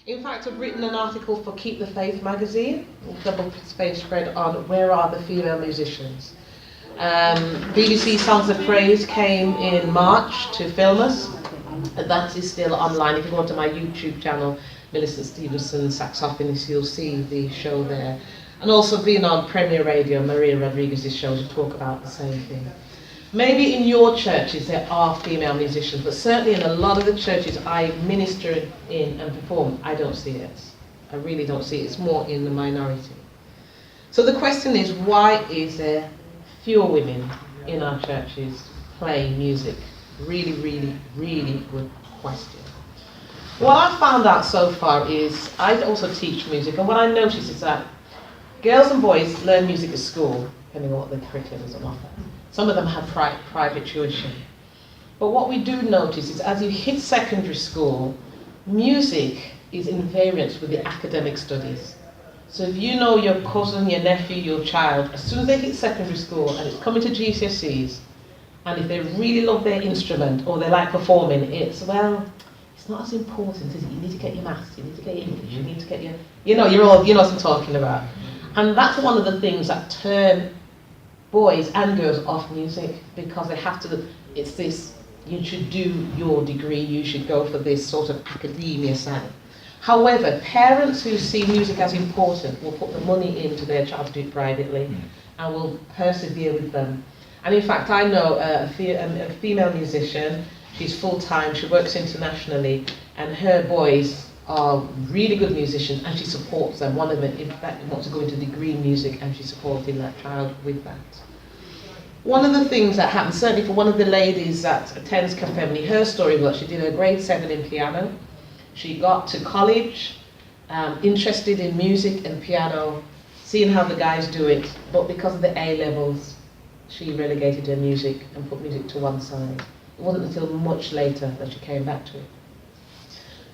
In fact, I've written an article for Keep the Faith magazine, double page spread on where are the female musicians. BBC Songs of Praise came in March to film us, and that is still online. If you go onto my YouTube channel, Millicent, Stephenson, Saxophonist, you'll see the show there. And also being on Premier Radio, Maria Rodriguez's show, to talk about the same thing. Maybe in your churches there are female musicians, but certainly in a lot of the churches I minister in and perform, I don't see it. I really don't see it. It's more in the minority. So the question is, why is there fewer women in our churches playing music? Really, really, really good question. What I've found out so far is, I also teach music, and what I notice is that girls and boys learn music at school, depending on what the curriculum is on offer. Some of them have private tuition. But what we do notice is, as you hit secondary school, music is in variance with the academic studies. So if you know your cousin, your nephew, your child, as soon as they hit secondary school and it's coming to GCSEs, and if they really love their instrument or they like performing, it's not as important, is it? You need to get your maths, you need to get your English, you need to get your, you know what I'm talking about. And that's one of the things that turn boys and girls off music, because they have to, it's this, you should do your degree, you should go for this sort of academia side. However, parents who see music as important will put the money into their child to do it privately and will persevere with them. And in fact, I know a female musician, she's full-time, she works internationally, and her boys are really good musicians, and she supports them. One of them, in fact, wants to go into degree in music, and she's supporting that child with that. One of the things that happened, certainly for one of the ladies that attends Confemini, her story was she did her grade 7 in piano. She got to college, interested in music and piano, seeing how the guys do it, but because of the A-levels, she relegated her music and put music to one side. It wasn't until much later that she came back to it.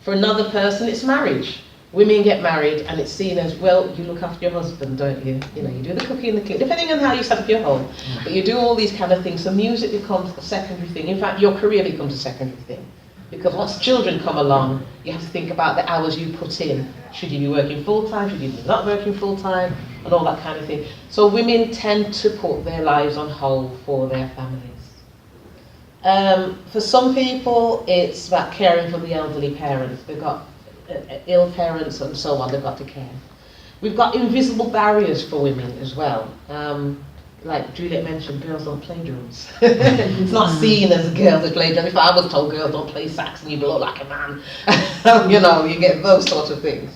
For another person, it's marriage. Women get married and it's seen as, well, you look after your husband, don't you? You know, you do the cooking and the cleaning, depending on how you set up your home. But you do all these kind of things, so music becomes a secondary thing. In fact, your career becomes a secondary thing. Because once children come along, you have to think about the hours you put in. Should you be working full-time, should you be not working full-time, and all that kind of thing. So women tend to put their lives on hold for their families. For some people, it's about caring for the elderly parents. They've got ill parents and so on, they've got to care. We've got invisible barriers for women as well. Like Juliet mentioned, girls don't play drums. It's not seen as girls that play drums. If I was told girls don't play sax and you blow like a man, you know, you get those sorts of things.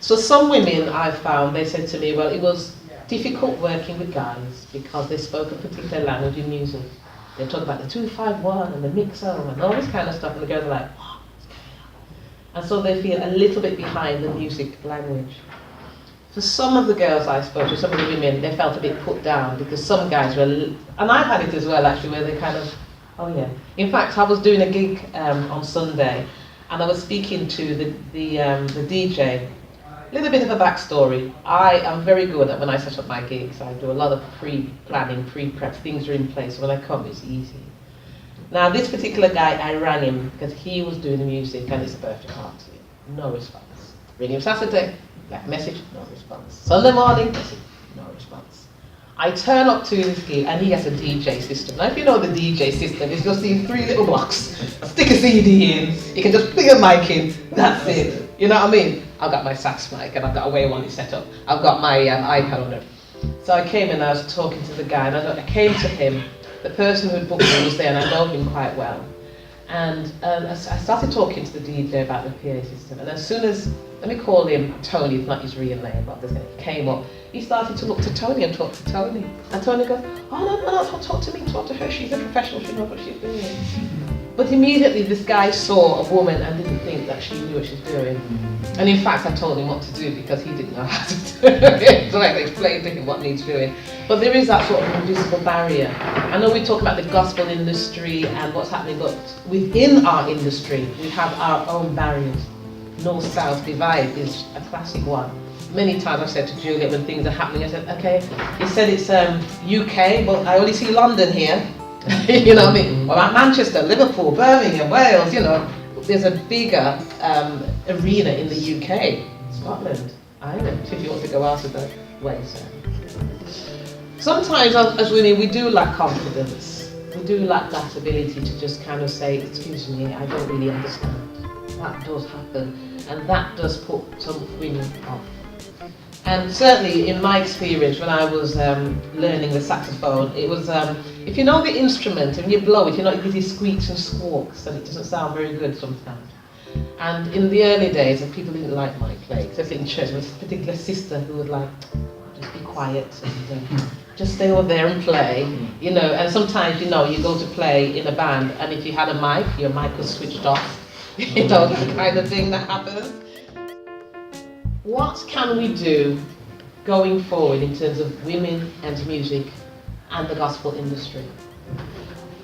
So some women I've found, they said to me, well, it was difficult working with guys because they spoke a particular language in music. They talk about the 251 and the mixer and all this kind of stuff, and the girls are like, what? And so they feel a little bit behind the music language. For some of the girls I spoke to, some of the women, they felt a bit put down because some guys were, and I've had it as well actually, where they kind of, oh yeah. In fact, I was doing a gig on Sunday, and I was speaking to the DJ. A little bit of a backstory. I am very good at when I set up my gigs. I do a lot of pre-planning, pre-prep, things are in place. When I come, it's easy. Now, this particular guy, I rang him because he was doing the music and it's a birthday party. No response. Ring him Saturday, left message, no response. Sunday morning, message, no response. I turn up to this gig and he has a DJ system. Now, if you know the DJ system, it's just these 3 little blocks. Stick a CD in, you can just plug a mic in, that's it. You know what I mean? I've got my sax mic and I've got a way one set up. I've got my iPad on it. So I came in and I was talking to the guy, and I came to him. The person who had booked me was there, and I know him quite well. And I started talking to the DJ about the PA system, and as soon as, let me call him Tony, it's not his real name, but he came up, he started to look to Tony and talk to Tony. And Tony goes, oh no, don't talk to me, talk to her, she's a professional, she knows what she's doing. But immediately this guy saw a woman and didn't think that she knew what she's doing. And in fact, I told him what to do because he didn't know how to do it. So I explained to him what needs doing. But there is that sort of invisible barrier. I know we talk about the gospel industry and what's happening, but within our industry, we have our own barriers. North-South divide is a classic one. Many times I've said to Juliet when things are happening, I said, okay, you said it's UK, but I only see London here. You know what I mean? Or about Manchester, Liverpool, Birmingham, Wales, you know. there's a bigger arena in the UK, Scotland, Ireland, if you want to go out of the way. So. Sometimes as women we do lack confidence. We do lack that ability to just kind of say, excuse me, I don't really understand. That does happen, and that does put some women off. And certainly in my experience when I was learning the saxophone, it was, if you know the instrument and you blow it, you know it gives you squeaks and squawks and it doesn't sound very good sometimes. And in the early days, people didn't like my playing, especially in church, there was a particular sister who would like, just be quiet and just stay over there and play, you know. And sometimes, you know, you go to play in a band and if you had a mic, your mic was switched off, you know, that kind of thing that happens. What can we do going forward in terms of women and music and the gospel industry?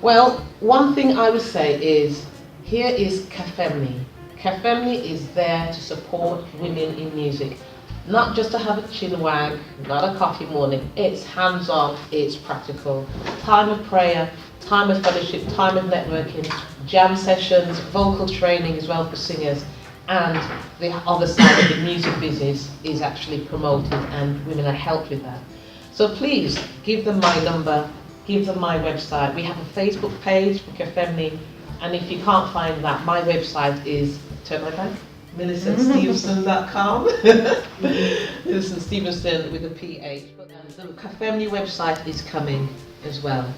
Well, one thing I would say is, here is Cafemni. Cafemni is there to support women in music. Not just to have a chin wag, not a coffee morning. It's hands-on, it's practical. Time of prayer, time of fellowship, time of networking, jam sessions, vocal training as well for singers. And the other side of the music business is actually promoted and women are helped with that. So please give them my number, give them my website. We have a Facebook page for Cafemni, and if you can't find that, my website is, turn my back, MillicentStephenson.com. Millicent Stephenson with a PH. But the Cafemni website is coming as well.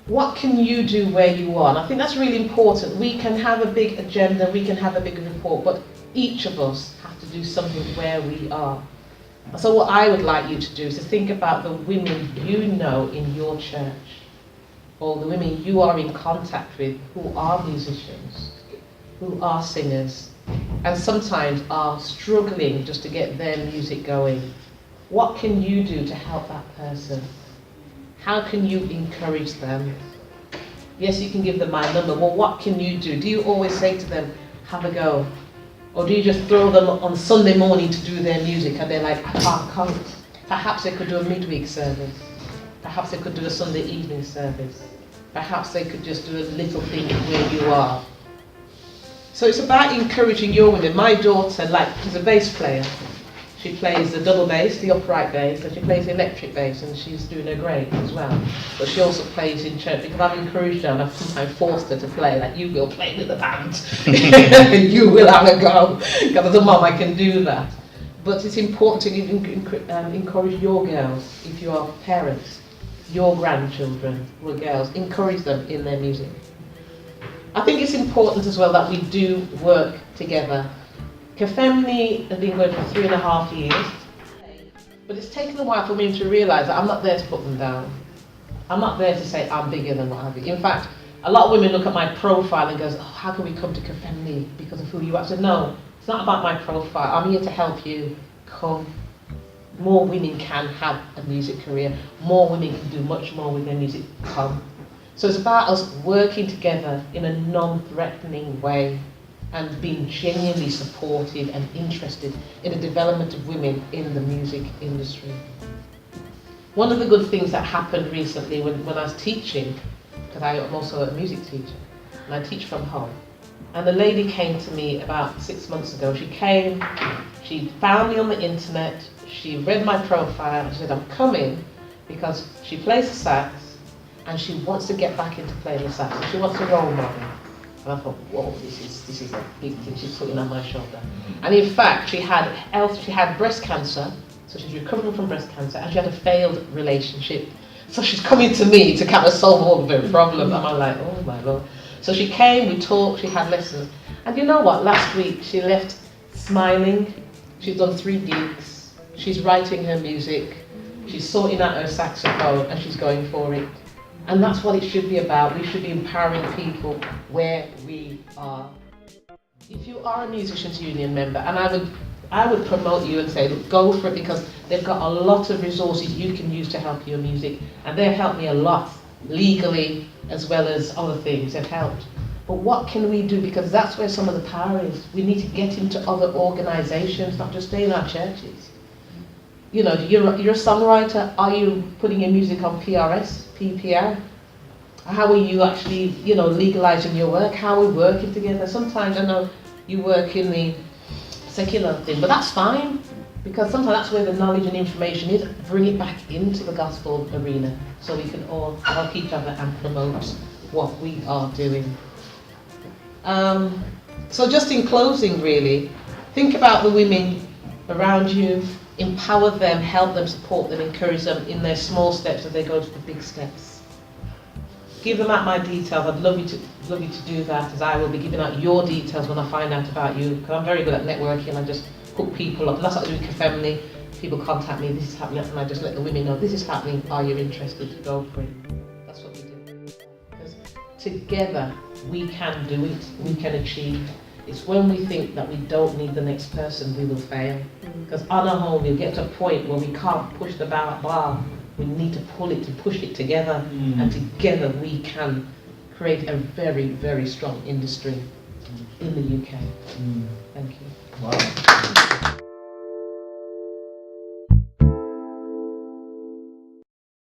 What can you do where you are? And I think that's really important. We can have a big agenda, we can have a big report, but each of us have to do something where we are. So what I would like you to do is to think about the women you know in your church, or the women you are in contact with who are musicians, who are singers, and sometimes are struggling just to get their music going. What can you do to help that person? How can you encourage them? Yes, you can give them my number. Well, what can you do? Do you always say to them, have a go? Or do you just throw them on Sunday morning to do their music and they're like, I can't come? Perhaps they could do a midweek service. Perhaps they could do a Sunday evening service. Perhaps they could just do a little thing where you are. So it's about encouraging your women. My daughter, she's a bass player. She plays the double bass, the upright bass, and she plays the electric bass, and she's doing her great as well. But she also plays in church because I've encouraged her and I've sometimes forced her to play, like, you will play with the band, you will have a go, because as a mum I can do that. But it's important to encourage your girls, if you are parents, your grandchildren who are girls, encourage them in their music. I think it's important as well that we do work together. Cafemni has been going for 3.5 years, but it's taken a while for me to realise that I'm not there to put them down. I'm not there to say I'm bigger than what have you. In fact, a lot of women look at my profile and goes, oh, how can we come to Cafemni because of who you are? I said, no, it's not about my profile. I'm here to help you. Come. More women can have a music career. More women can do much more with their music. Come. So it's about us working together in a non-threatening way and being genuinely supportive and interested in the development of women in the music industry. One of the good things that happened recently when I was teaching, because I'm also a music teacher, and I teach from home, and the lady came to me about 6 months ago. She came, she found me on the internet, she read my profile, and she said, I'm coming because she plays the sax and she wants to get back into playing the sax. She wants a role model. And I thought, whoa, this is a big thing she's putting on my shoulder. And in fact, she had breast cancer, so she's recovering from breast cancer, and she had a failed relationship. So she's coming to me to kind of solve all of her problems. And I'm like, oh my Lord. So she came, we talked, she had lessons. And you know what, last week she left smiling. She's done 3 gigs. She's writing her music. She's sorting out her saxophone, and she's going for it. And that's what it should be about. We should be empowering people where we are. If you are a musicians union member, and I would promote you and say, look, go for it, because they've got a lot of resources you can use to help your music, and they've helped me a lot, legally as well as other things. They've helped. But what can we do? Because that's where some of the power is. We need to get into other organisations, not just stay in our churches. You know, you're a songwriter. Are you putting your music on PRS, PPR? How are you actually, legalising your work? How are we working together? Sometimes I know you work in the secular thing, but that's fine, because sometimes that's where the knowledge and information is. Bring it back into the gospel arena so we can all help each other and promote what we are doing. So just in closing, really, think about the women around you, empower them, help them, support them, encourage them in their small steps as they go to the big steps. Give them out my details. I'd love you to do that, as I will be giving out your details when I find out about you, because I'm very good at networking. I just hook people up. That's what I do with family. People contact me, this is happening, and I just let the women know, this is happening, are you interested? Go for it. That's what we do. Because together we can do it, we can achieve. It's when we think that we don't need the next person, we will fail. Because on our own, we'll get to a point where we can't push the bar. We need to pull it, to push it together, and together we can create a very, very strong industry in the UK. Thank you. Wow.